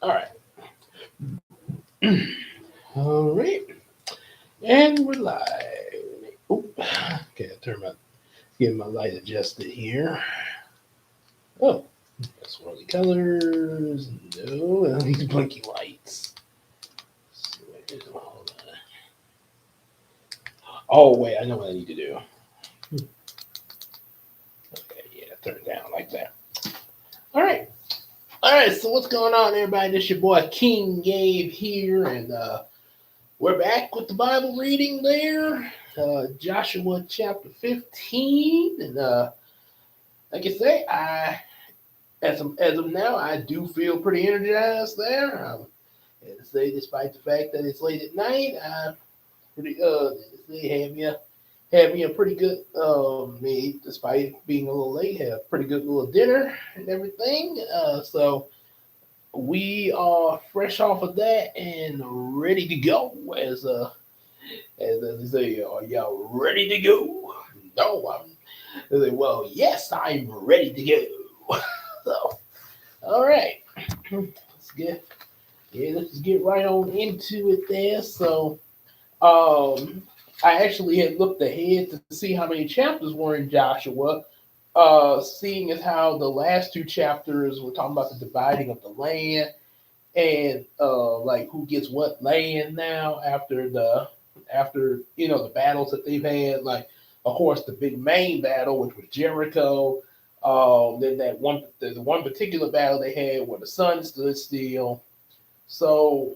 All right. All right. And we're live. Oop. Okay, get my light adjusted here. Oh, swirly colors. No, these blinky lights. Hold on. Oh, wait, I know what I need to do. Okay, yeah, turn it down like that. All right. All right, so what's going on, everybody? This your boy King Gabe here, and we're back with the Bible reading there, Joshua chapter 15, and like I say, as of now, I do feel pretty energized there. And to say, despite the fact that it's late at night, they have me a pretty good me, despite being a little late, have pretty good little dinner and everything. So we are fresh off of that and ready to go. As they say, are y'all ready to go? No, they say, well, yes, I'm ready to go. So, all right, let's let's get right on into it there. So, I actually had looked ahead to see how many chapters were in Joshua. Seeing as how the last two chapters were talking about the dividing of the land and like who gets what land now after the battles that they've had. Like, of course, the big main battle, which was Jericho. Then the one particular battle they had where the sun stood still. So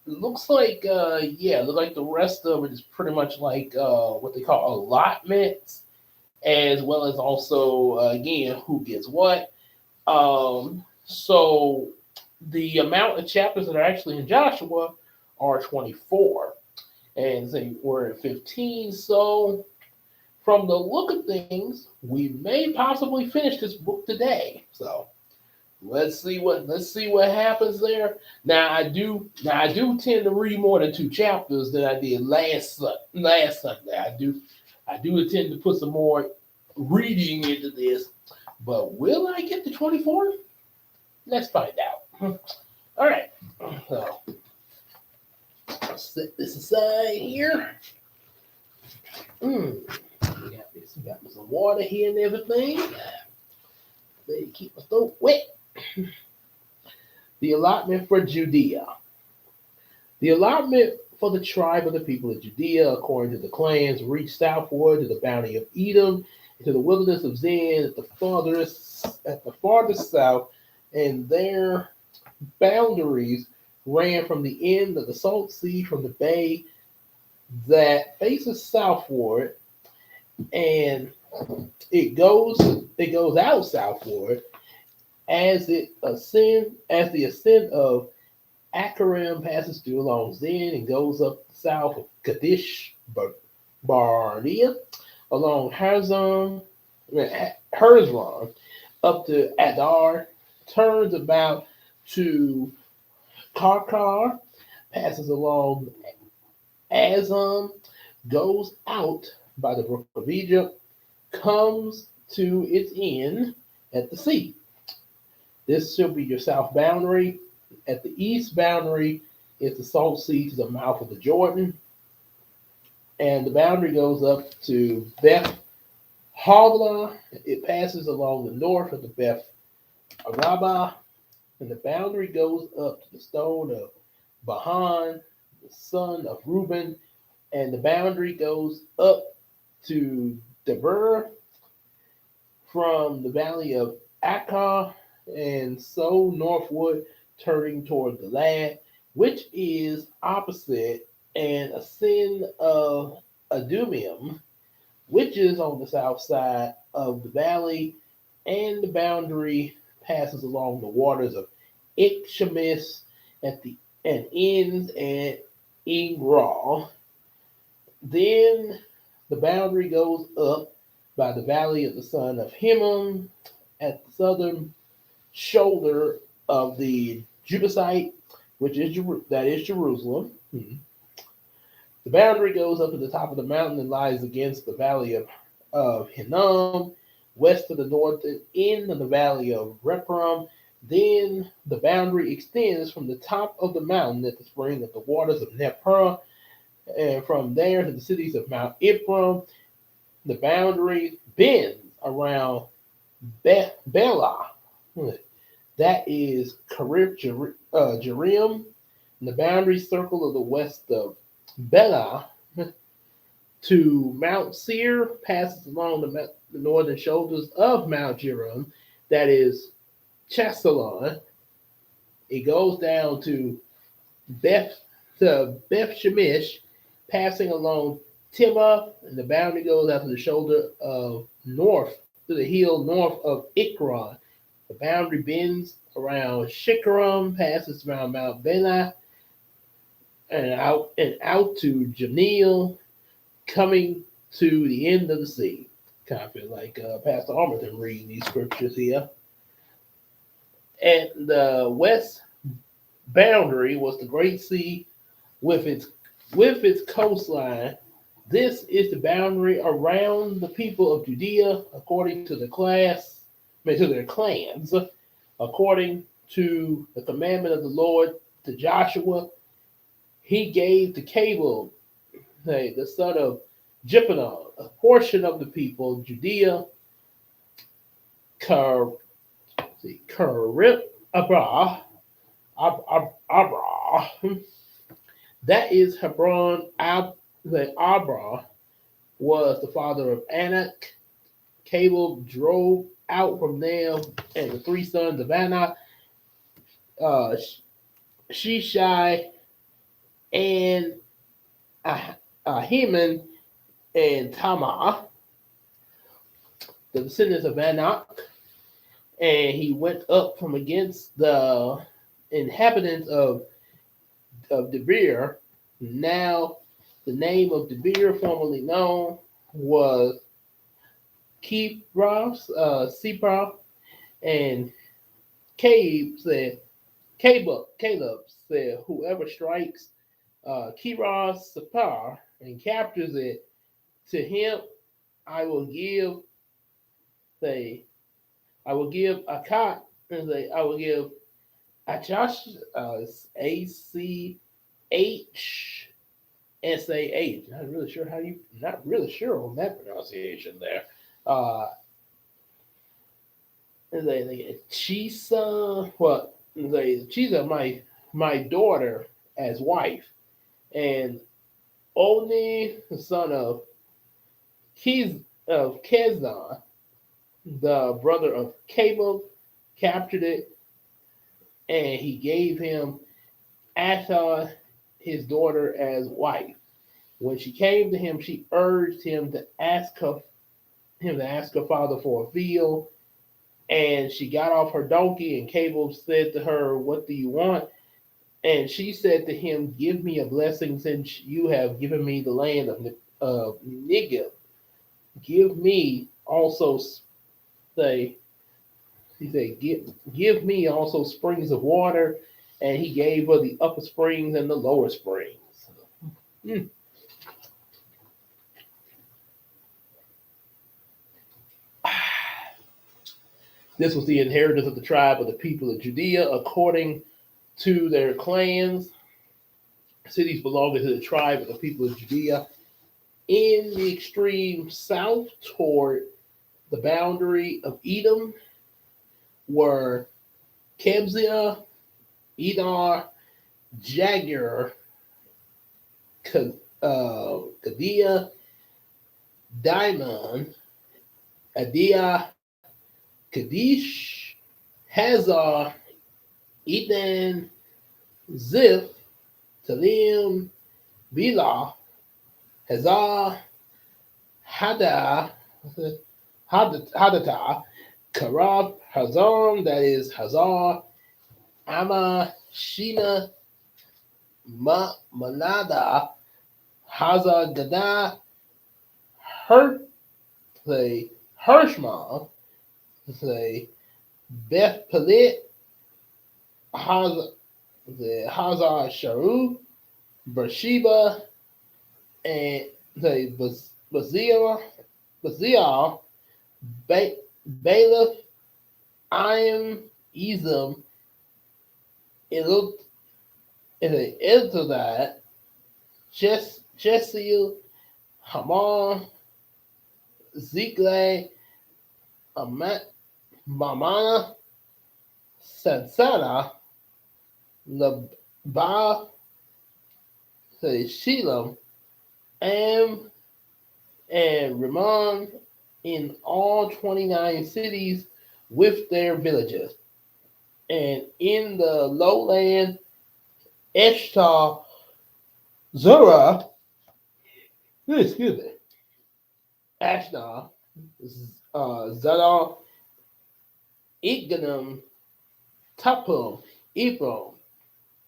looks like looks like the rest of it is pretty much like what they call allotments, as well as also again who gets what. So the amount of chapters that are actually in Joshua are 24, and they were at 15. So from the look of things, we may possibly finish this book today. So let's see what happens there. Now I do tend to read more than two chapters than I did last Sunday. I do intend to put some more reading into this, but will I get to 24? Let's find out. All right, so I'll set this aside here. Got me some water here and everything. Let me keep my throat wet. The allotment for Judea. The allotment for the tribe of the people of Judea, according to the clans, reached southward to the boundary of Edom, to the wilderness of Zin at the farthest south, and their boundaries ran from the end of the Salt Sea from the bay that faces southward, and it goes out southward as the ascent of Acharim passes through along Zin and goes up south of Kadesh Barnea along Herzron up to Adar, turns about to Karkar, passes along Azam, goes out by the brook of Egypt, comes to its end at the sea. This should be your south boundary. At the east boundary is the Salt Sea to the mouth of the Jordan, and the boundary goes up to Beth Hogla. It passes along the north of the Beth Araba, and the boundary goes up to the stone of Bahan, the son of Reuben, and the boundary goes up to Deber from the valley of Akkah, and so northward, turning toward the land, which is opposite and a sin of Adumium, which is on the south side of the valley, and the boundary passes along the waters of Ikshamis and ends at Ingral. Then the boundary goes up by the valley of the son of Hinnom at the southern shoulder of the Jebusite, which is that is Jerusalem. The boundary goes up to the top of the mountain and lies against the valley of Hinnom, west to the north and end of the valley of Rephaim, Then the boundary extends from the top of the mountain at the spring of the waters of Nephra, and from there to the cities of Mount Ephraim. The boundary bends around Bela, that is Karib Jerim, and the boundary circle of the west of Bela to Mount Seir, passes along the northern shoulders of Mount Jerim, that is Chesalon. It goes down Beth Beth Shemesh, passing along Timah, and the boundary goes out to the shoulder of north to the hill north of Ikron. The boundary bends around Shikkeram, passes around Mount Bela, and out to Janil, coming to the end of the sea. Kind of feel like Pastor Armington reading these scriptures here. And the west boundary was the Great Sea with its coastline. This is the boundary around the people of Judea according to their clans, according to the commandment of the Lord to Joshua. He gave to Caleb, the son of Jephunneh, a portion of the people, Judea, Karib Abra, that is Hebron. Abra was the father of Anak. Caleb drove out from them, and the three sons of Anak, Shishai, and Ahiman, and Tamar, the descendants of Anak. And he went up from against the inhabitants of Debir. Now, the name of Debir, formerly known, was Sipra, and Caleb said, whoever strikes Kiras Sapar and captures it, to him I will give Akat, and I will give Achash, ACHSAH. Not really sure on that pronunciation there. Chisa, Chisa, my daughter as wife, and Oni, the son of Kezan, the brother of Caleb, captured it, and he gave him Asha, his daughter, as wife. When she came to him, she urged him to ask her father for a field, and she got off her donkey, and Caleb said to her, "What do you want?" And she said to him, "Give me a blessing, since you have given me the land of Negev. Give me also give me also springs of water." And he gave her the upper springs and the lower springs. Mm. This was the inheritance of the tribe of the people of Judea according to their clans, cities belonging to the tribe of the people of Judea. In the extreme south toward the boundary of Edom were Kebziah, Edar, Jagur, Kadia, Dimon, Adia, Kadesh, Hazar, Eden, Ziph, Talim, Bela, Hazar, Hadatah, Karab, Hazam, that is Hazar, Amma, Shina, Manada, Hazar Gada, Hirschma, Beth Palit, Hazar Sharu, Beersheba, and Baziah, Bailiff, Ayim, Ism, Eltodad, Chesil, Hamon, Ziklag, Mamana, Sansana, Labah, Shilam, Am, and Ramon in all 29 cities with their villages. And in the lowland, Eshtal, Zora, excuse me, Ashna, Zadok, Igganum, Tapum, Ephraim,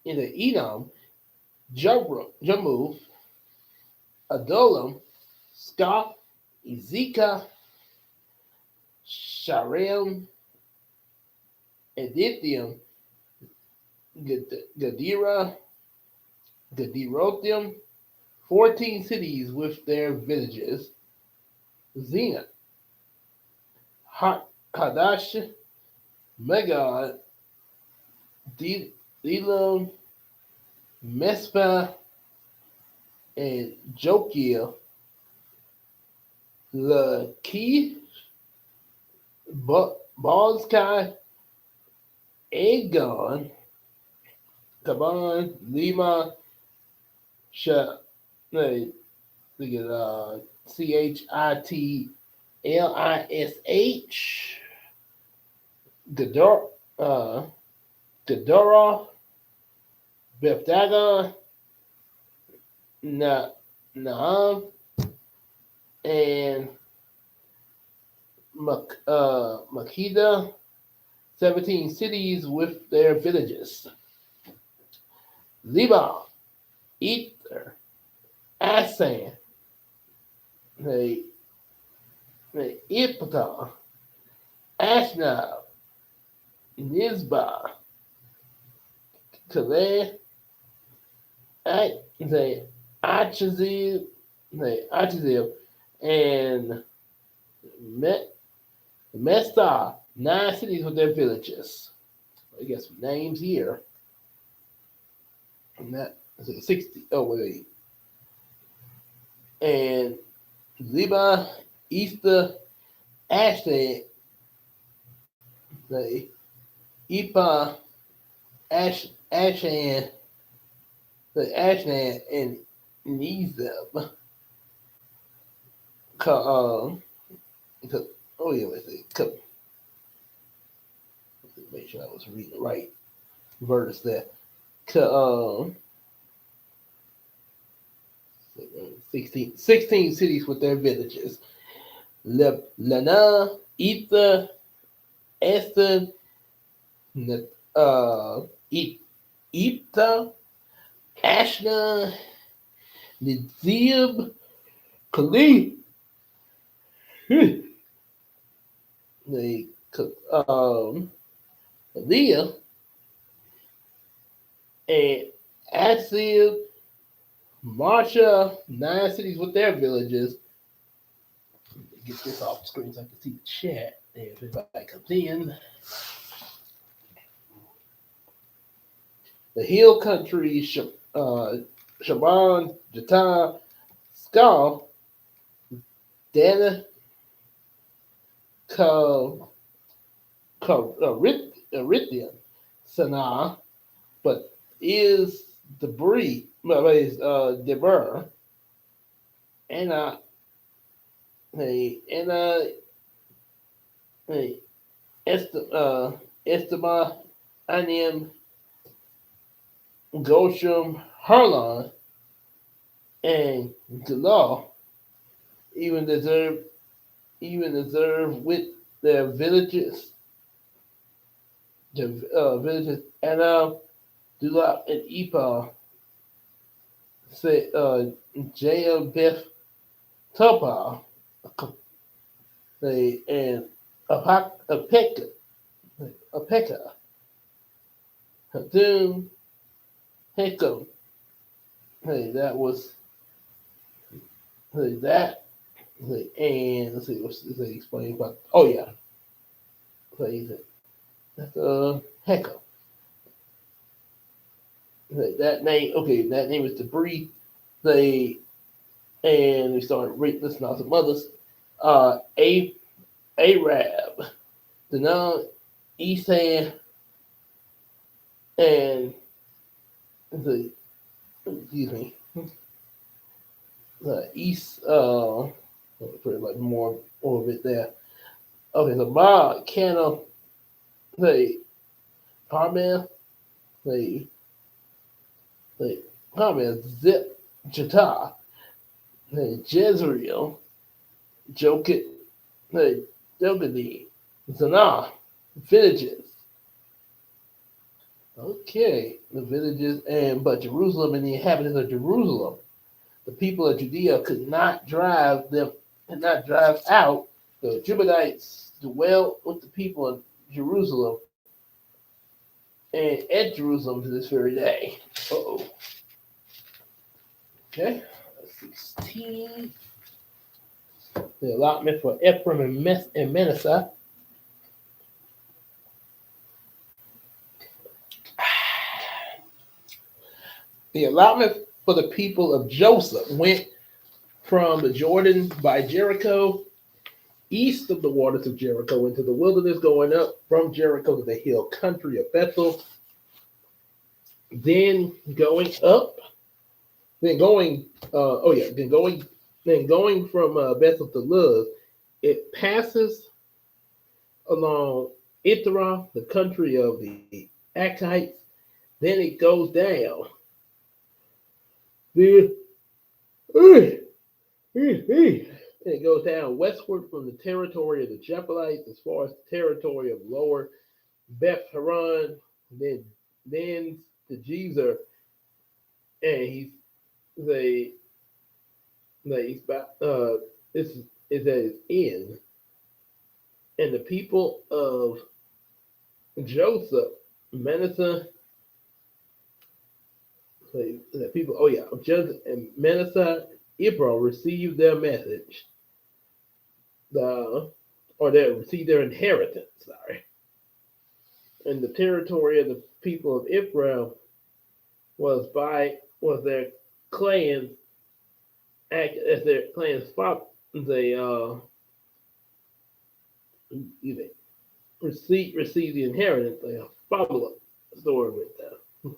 in the Edom, Jammu, Adullam, Scott, Ezekiah, Sharem, Edithium, Gadira, Gadirothim, 14 cities with their villages, Zena, Hadash, Megad, Delam, Mespa, and Jokiel, Lakish, Balskai, Agon, Kaban, Lima, Chitlish, Gedora, Bethdagon, Nahum, and Makeda, 17 cities with their villages. Liban, Ether, Asan, the Ipta, Ashnab, Nizba, Kaleh, the Achazib, and Mesta, 9 cities with their villages. I guess some names here. And that is 60. Oh, wait. And Ziba, Easter, Ashton, the Ipa, Ashan, the Ashnan, and Nizeb. Oh, yeah, let's see. Make sure I was reading the right verse there. 16 cities with their villages. Lana, Ether, Esther, Ipta, Ashna, Nizib, Kali, the Leah, and Asib, Marsha, 9 cities with their villages. Get this off the screen so I can see the chat. If everybody comes in. The hill country, Shaban, Jatan, Skal, Dana, Erithian, Sanaa, but is Debris, Deber, Anna, Estema, Anim, Gosham, Harlan, and Galal even deserve with their villages, Anna, Dulap, and Epa, say Jael Beth Topah, and Apeka, Hadum, Hekum. That was that. And let's see what's they explain about. Oh yeah, That's Heckel. That name, okay, that name is debris. They and we started listing out some others. Arab, the non Esan, and the excuse me, the East. Put it like more of it there. Okay, so Ma Cana, the Carmel, the Carmel Zip Jata, the Jezreel, Jokit, the Jogani, Zanah, villages. Okay, the villages but Jerusalem and the inhabitants of Jerusalem, the people of Judea could not drive out. The Jubilees dwelt with the people of Jerusalem and at Jerusalem to this very day. Uh-oh. Okay, 16. The allotment for Ephraim and Manasseh. The allotment for the people of Joseph went from the Jordan by Jericho, east of the waters of Jericho, into the wilderness, going up from Jericho to the hill country of Bethel, then going from Bethel to Luz. It passes along Ithra, the country of the Akites. Then it goes down. It goes down westward from the territory of the Japhelites as far as the territory of lower Beth Horon, then to Jezer, and he's this is at his end. And the people of Joseph, Manasseh, the people, Joseph and Manasseh, Ephraim received their message, they received their inheritance, And the territory of the people of Ephraim was their clans, as their clans fought, they received the inheritance. They follow up story with them.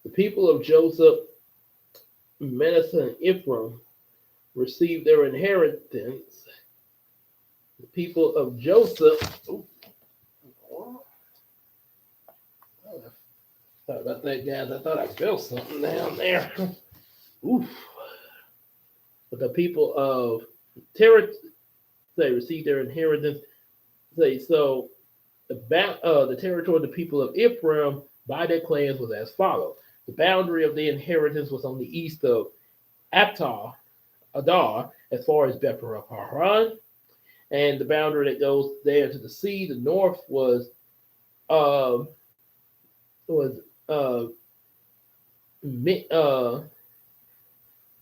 The people of Joseph, Manasseh, and Ephraim received their inheritance. The people of Joseph. Sorry about that, guys. I thought I felt something down there. Oof. But the people of they received their inheritance. So the territory of the people of Ephraim by their clans was as follows. The boundary of the inheritance was on the east of Adar, as far as Beth Horon, and the boundary that goes there to the sea, the north was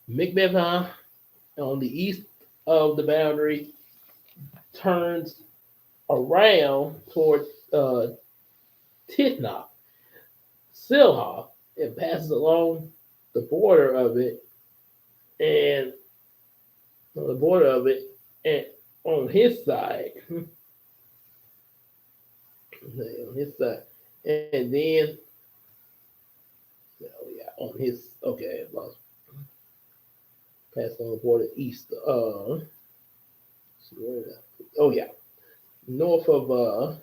Mikmevah. On the east of the boundary, turns around toward Tithna, Silha, and passes along the border of it, and on his side, and then pass on the border east. North of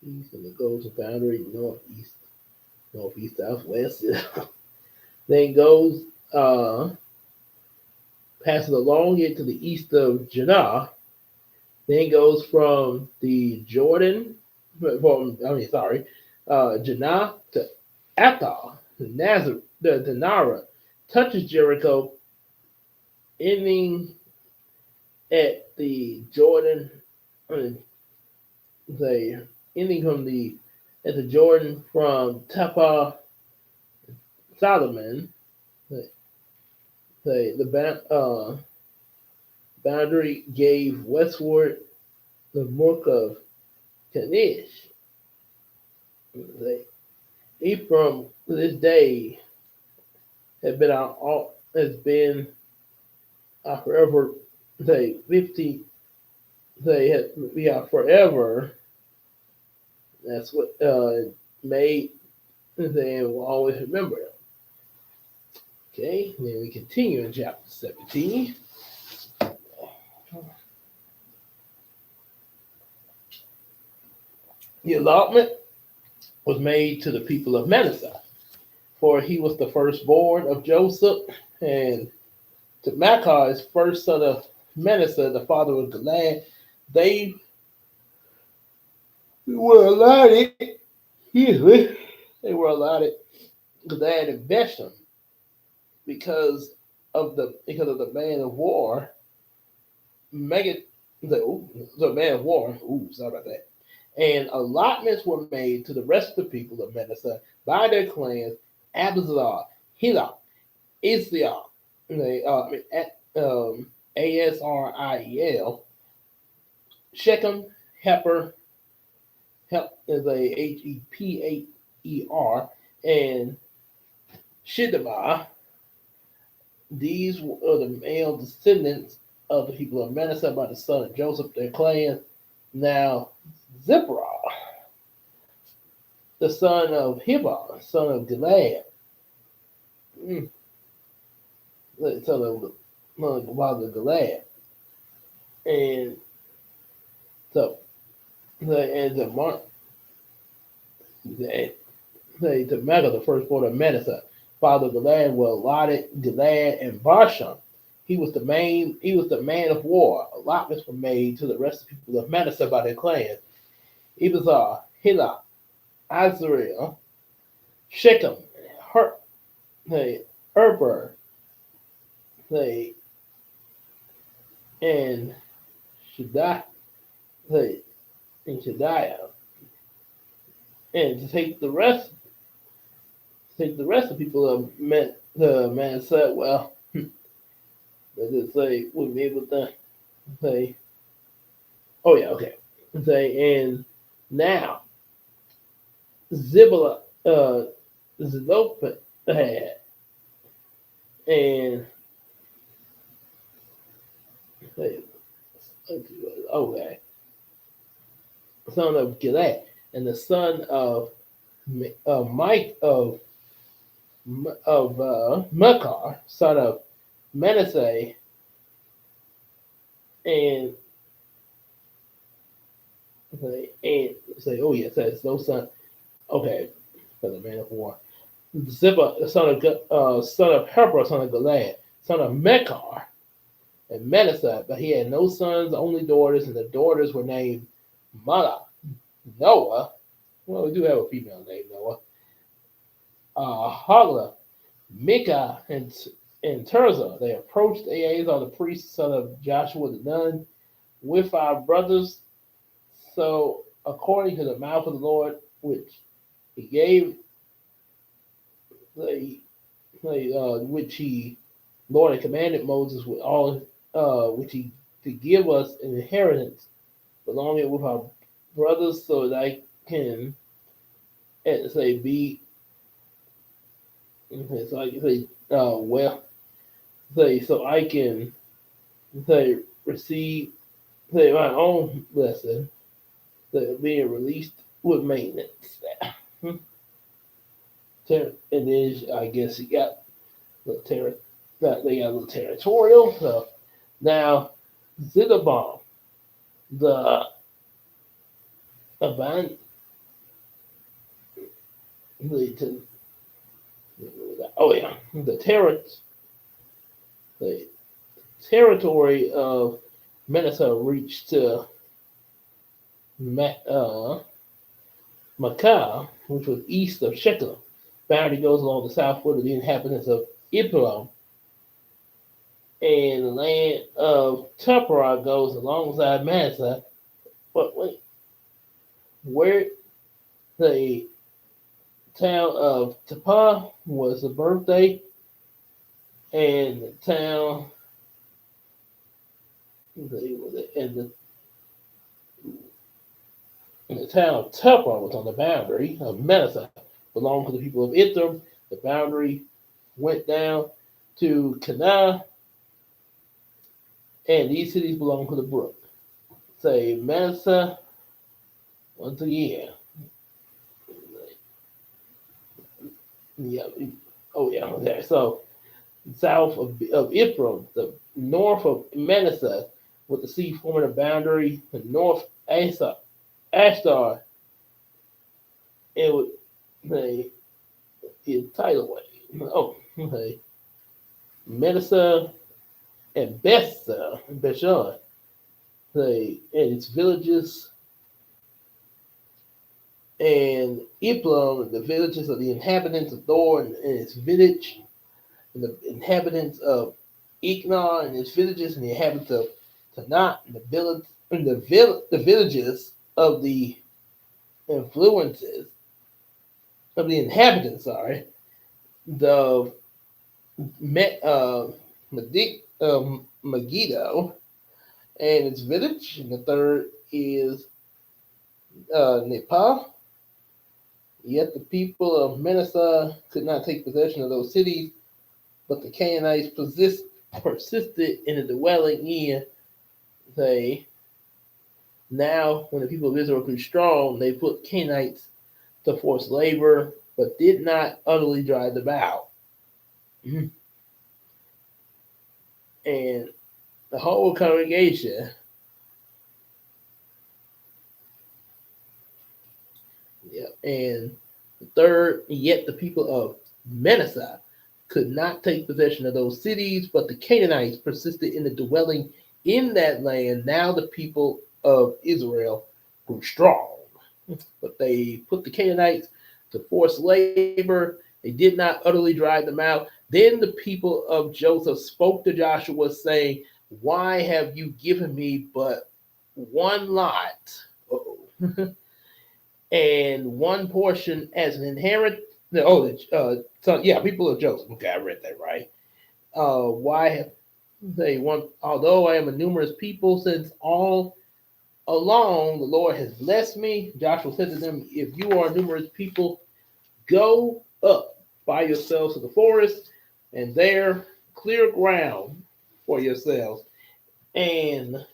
east, and it goes to boundary northeast, southwest. Then goes passes along it to the east of Janah. Then goes from the Jordan, Janah to Athar, the Nara, touches Jericho, ending at the Jordan, at the Jordan from Tapa Solomon. The boundary gave westward the brook of Kadesh. Ephraim to this day has been forever. They 50. They had forever. That's what made. They will always remember it. Okay, then we continue in chapter 17. The allotment was made to the people of Manasseh, for he was the firstborn of Joseph, and to Machir, his first son of Manasseh, the father of Gilead. They were allotted, they were allotted Gilead and Bethlehem because of the man of war. Megan, the man of war. Ooh, sorry about that. And allotments were made to the rest of the people of Manasseh by their clans: Abzar, Hillah, Israel, Asriel, Shechem, Heper, is a Hepaer, and Shidabah. These were the male descendants of the people of Manasseh by the son of Joseph, their clan. Now, Zipporah, the son of Heber, son of Gilead, the son of the Gilead, and so the Mark, the Mega, the firstborn of Manasseh, father of Gilead, were allotted Gilead and Bashan. He was the man of war. Allotments were made to the rest of the people of Manasseh by their clans: Ibzar, Hillah, Azrael, Shechem, Heber, and Shaddai, and Shadiah, and to take the rest of the people of the Manasseh. Well, let's just say we'll be able to say, oh yeah, okay. Say, and now Zebulun, Zelophehad, and okay, son of Gilead, and the son of Mike of Machir, son of Manasseh, and oh yes, that's no son. Okay, for the man of war. Ziba, the son of Heber, son of Gilead, son of Machir, and Manasseh, but he had no sons, only daughters, and the daughters were named Mala, Noah. Well, we do have a female named Noah. Hagla, Micah, and Tirzah. They approached Eleazar the priest, son of Joshua the nun, with our brothers. So, according to the mouth of the Lord, which he gave, which he Lord had commanded Moses with all, which he to give us an inheritance belonging with our brothers, so that I can, be, so I can say, so I can receive my own blessing, being released with maintenance. And then I guess he got they got a little territorial. So now Zidabon, the Aban, the territory of Manasseh reached to Makkah, which was east of Shechem. Boundary goes along the southward of the inhabitants of Ephraim, and the land of Tupperah goes alongside Manasseh. But wait, where the town of Tapah was the birthday, and the town and And the town of Tupper was on the boundary of Manasseh, belonged to the people of Ithram. The boundary went down to Canaan, and these cities belong to the brook. Say Manasseh once again. Yeah. Oh yeah. Okay. So south of Ephraim, the north of Manasseh, with the sea forming a boundary, the north Ashtar, it would say his title way. Oh, okay. Manasseh and Bashan, say, and its villages, and Ephraim, the villages of the inhabitants of Dor and its village, and the inhabitants of Ekron and its villages, and the inhabitants of Tanat and the village, and the villages of the influences of the inhabitants. Sorry, the Megiddo and its village, and the third is Nepal. Yet the people of Manasseh could not take possession of those cities, but the Canaanites persisted in the dwelling in. They now, when the people of Israel grew strong, they put Canaanites to forced labor, but did not utterly drive them out. And the whole congregation, and the third, yet the people of Manasseh could not take possession of those cities, but the Canaanites persisted in the dwelling in that land. Now the people of Israel grew strong, but they put the Canaanites to forced labor. They did not utterly drive them out. Then the people of Joseph spoke to Joshua, saying, "Why have you given me but one lot and one portion as an inheritance?" People of Joseph. Okay, I read that right. Why have they one? Although I am a numerous people, since all along the Lord has blessed me. Joshua said to them, "If you are a numerous people, go up by yourselves to the forest, and there clear ground for yourselves, and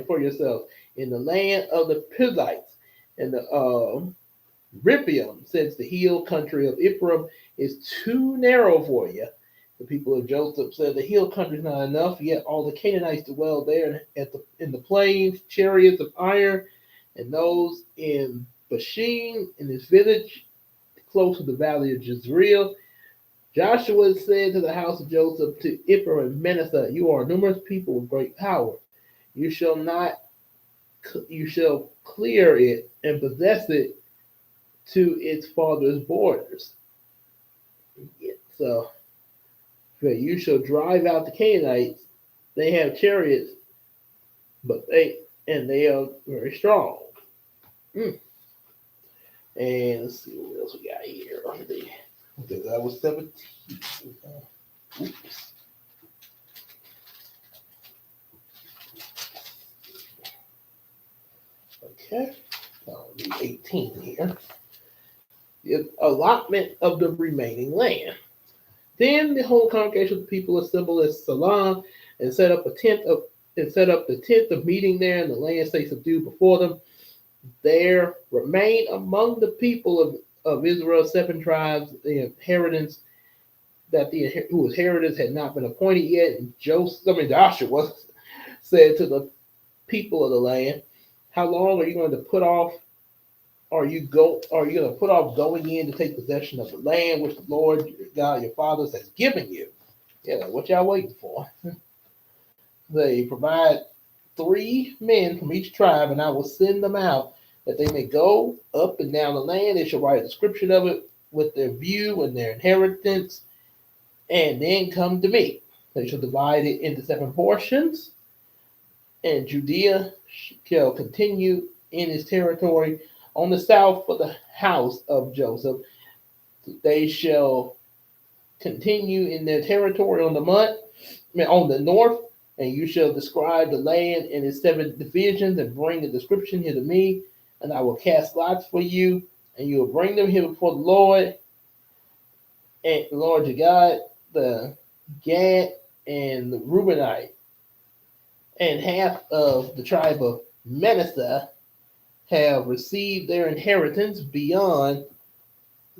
for yourselves in the land of the Perizzites and the Rephaim, since the hill country of Ephraim is too narrow for you." The people of Joseph said, "The hill country is not enough, yet all the Canaanites dwell there in the plains, chariots of iron, and those in Bashan, in this village, close to the valley of Jezreel." Joshua said to the house of Joseph, to Ephraim and Manasseh, "You are a numerous people with great power. You shall clear it and possess it to its father's borders. So you shall drive out the Canaanites. They have chariots, but they are very strong." And let's see what else we got here. Okay, that was 17. Oops. Okay, I'll do 18 here. The allotment of the remaining land. Then the whole congregation of the people assembled at Salam and set up the tent of meeting there, and the land stayed subdued before them. There remained among the people of Israel 7 tribes, the inheritance whose inheritance had not been appointed yet. And Joshua said to the people of the land, "How long are you going to put off? Are you going to put off going in to take possession of the land which the Lord your God, your fathers, has given you? Yeah, what y'all waiting for?" They provide 3 men from each tribe, and I will send them out that they may go up and down the land. They shall write a description of it with their view and their inheritance, and then come to me. They shall divide it into 7 portions, and Judea shall continue in its territory on the south for the house of Joseph. They shall continue in their territory on the north, and you shall describe the land in its 7 divisions and bring a description here to me. and I will cast lots for you, and you will bring them here before the Lord, and the Lord your God, the Gad and the Reubenite, and half of the tribe of Manasseh have received their inheritance beyond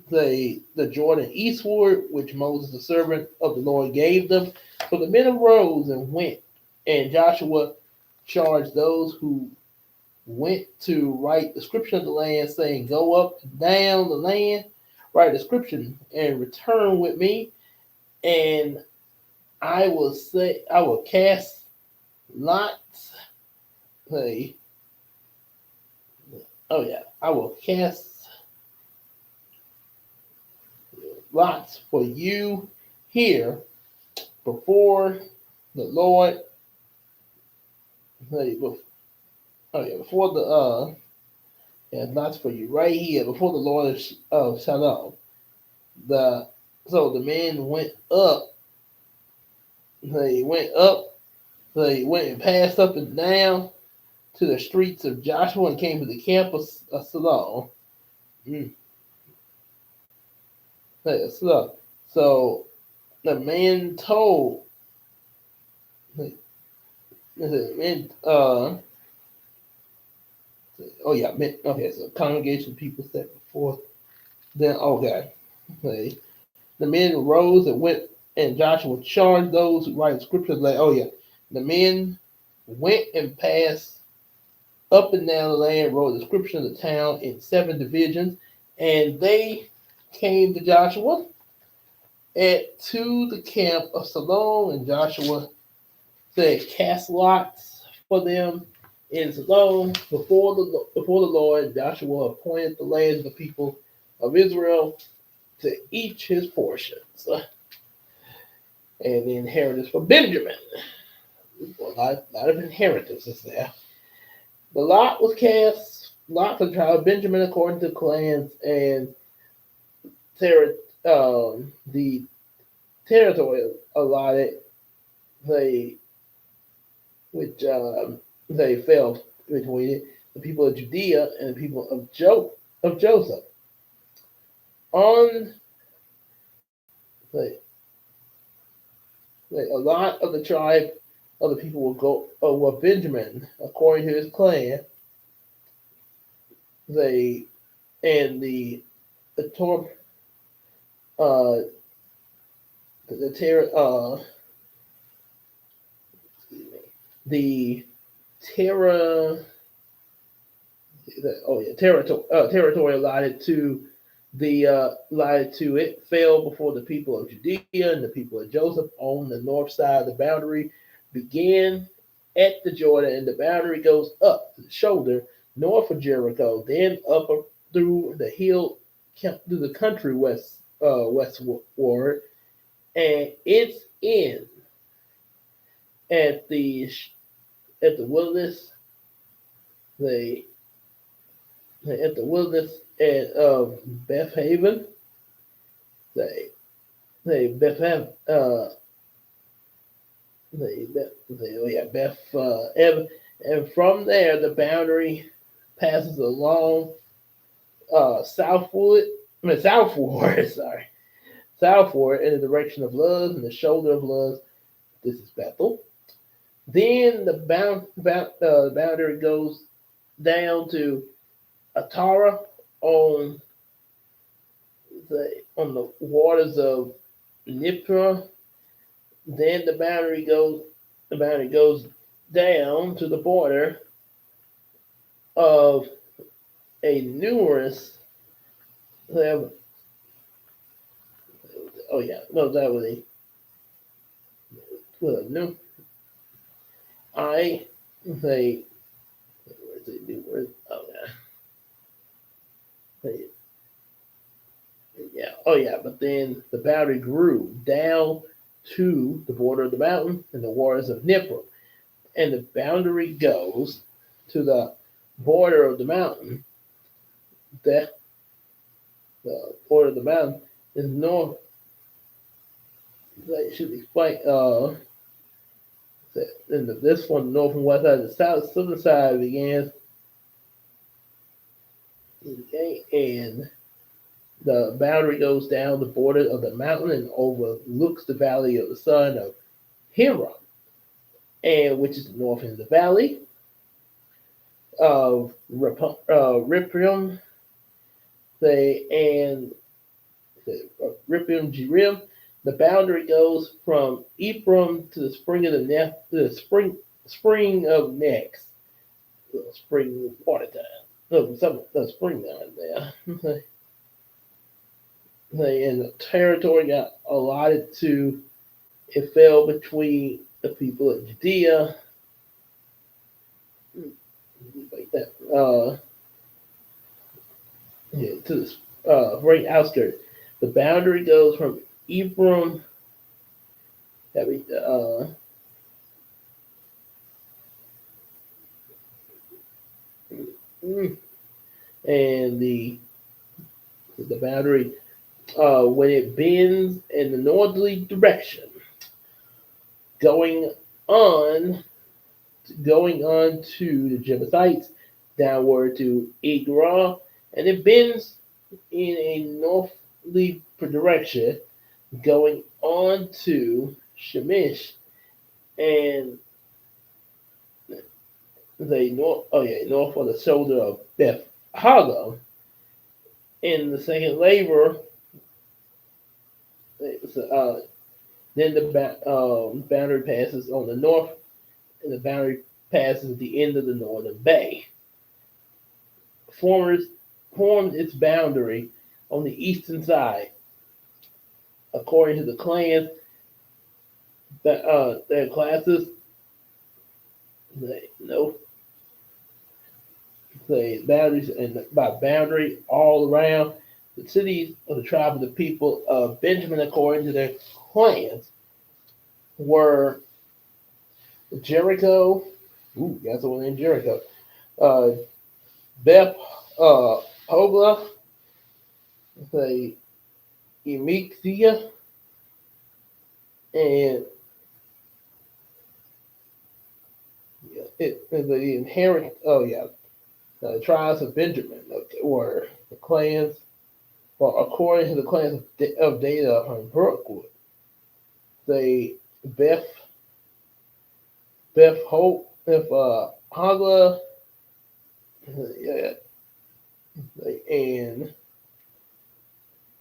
the Jordan eastward, which Moses, the servant of the Lord, gave them. So the men arose and went, and Joshua charged those who went to write the description of the land, saying, "Go up and down the land, write a description, and return with me, and I will cast lots." Say, oh yeah, I will cast lots for you here before the Lord. Before the lots for you right here before the Lord of Shalom. So the men went up. They went up. They went and passed up and down to the streets of Joshua and came to the camp of Shalom. So the man told. Men, okay, so congregation people set before them. Okay. The men rose and went, and Joshua charged those who write scriptures like, the men went and passed up and down the land, wrote the description of the town in 7 divisions, and they came to Joshua to the camp of Salom, and Joshua said, "Cast lots for them in Salom before the Lord." Joshua appointed the lands of the people of Israel to each his portions. And the inheritance for Benjamin. A lot of inheritances there. The lot was cast, lot for the tribe of Benjamin according to clans, and the territory allotted they fell between it, the people of Judea and the people of Joseph. On a lot of the tribe of the people were Benjamin, according to his clan. The Torah, territory allotted to it fell before the people of Judea, and the people of Joseph on the north side of the boundary began at the Jordan, and the boundary goes up to the shoulder north of Jericho, then up through the hill through the country westward, and its end at the wilderness of Beth Haven. Beth Evan, and from there the boundary passes along southward in the direction of Luz and the shoulder of Luz. This is Bethel. Then the boundary goes down to Atara on the waters of Nipra. Then the boundary goes down to the border of a numerous. That was a new. But then the boundary grew down to the border of the mountain and the waters of Nipra. And the boundary goes to the border of the mountain. The border of the mountain is north. They should explain. This one, the north and west side, the southern side begins Okay, and the boundary goes down the border of the mountain and overlooks the valley of the son of Hiram, and which is the north end of the valley of Ripon. And Ripon Jerim. The boundary goes from Ephraim to the spring of spring of next, spring water time. No, spring time there. And the territory got allotted to. It fell between the people of Judea, like that, to the right outskirts. The boundary goes from Ephraim, and the boundary when it bends in the northerly direction, going on to the Jebusites, downward to Egrah, and it bends in a northerly direction, going on to Shemish, and the north of the shoulder of Beth Hagah. In the second labor, then the boundary passes on the north, and the boundary passes the end of the northern bay. Forms its boundary on the eastern side, according to the clans. Their classes, the boundaries, and by boundary all around the cities of the tribe of the people of Benjamin, according to their clans, were Jericho. Ooh, that's the one in Jericho. Beth Hogla, the Emekzia, and the inherent. The tribes of Benjamin were the clans. Well, according to the clans of Data from Brookwood, the Beth Hogla, and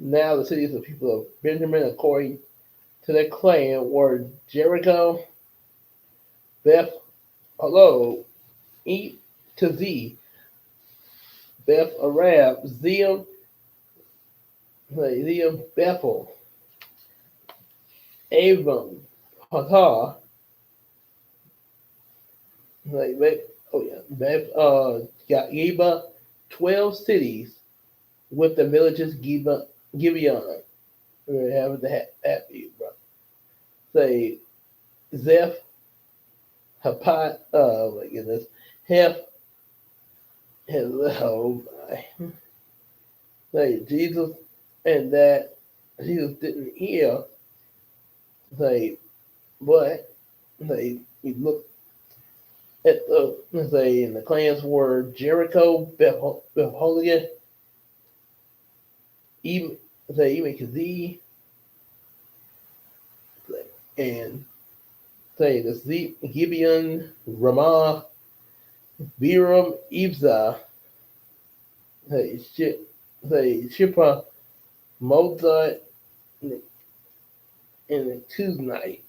now the cities of the people of Benjamin, according to their clan, were Jericho, Beth Hello, E to Z, Beth Arab, Zeam, Bethel, Avon, Hatah, Beth Geba, 12 cities with the villages Gibeon. We're having to have you, bro. Say Zeph, Hapat, oh my goodness, Hef, hello, my. Say Jesus, and that Jesus didn't hear. Say, but we look at and the clans were Jericho, Betholiah, even Kazi, and the Gibeon, Ramah, Biram, Ibzah, Shippa, Moza, and the Kuznites.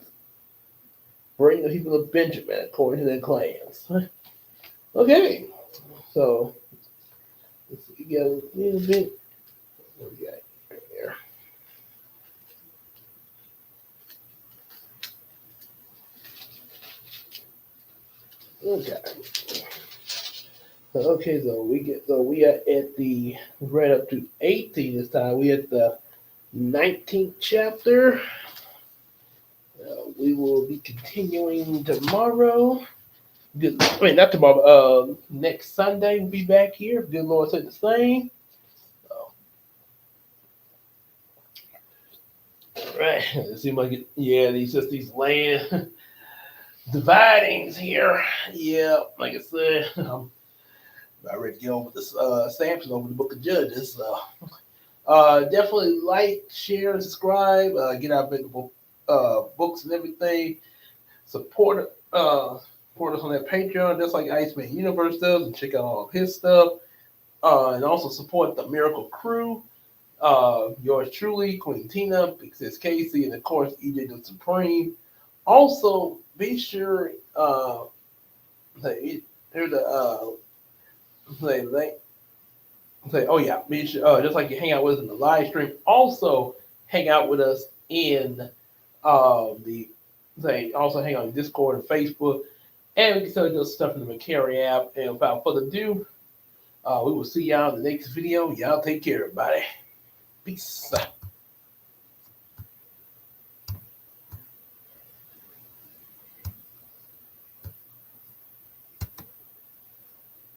Bring the people of Benjamin according to their clans. Okay, so let's get a little bit. What we got right here? Okay, so we are at the right up to 18 this time. We at the 19th chapter. We will be continuing tomorrow. Not tomorrow. Next Sunday we'll be back here. Good Lord said the same. All right. It seems like these land dividings here. Yeah, like I said, I ready to get on with this Samson over the Book of Judges. Definitely like, share, and subscribe. Get our books and everything. Support us on that Patreon, just like Iceman Universe does, and check out all of his stuff. And also support the Miracle Crew. Yours truly, Queen Tina, Big Sis Casey, and of course EJ the Supreme. Also, be sure there's a oh yeah, be sure just like you hang out with us in the live stream. Also, hang out with us in the also hang on Discord and Facebook, and we can start doing stuff in the McCary app. And without further ado, we will see y'all in the next video. Y'all take care, everybody. Peace.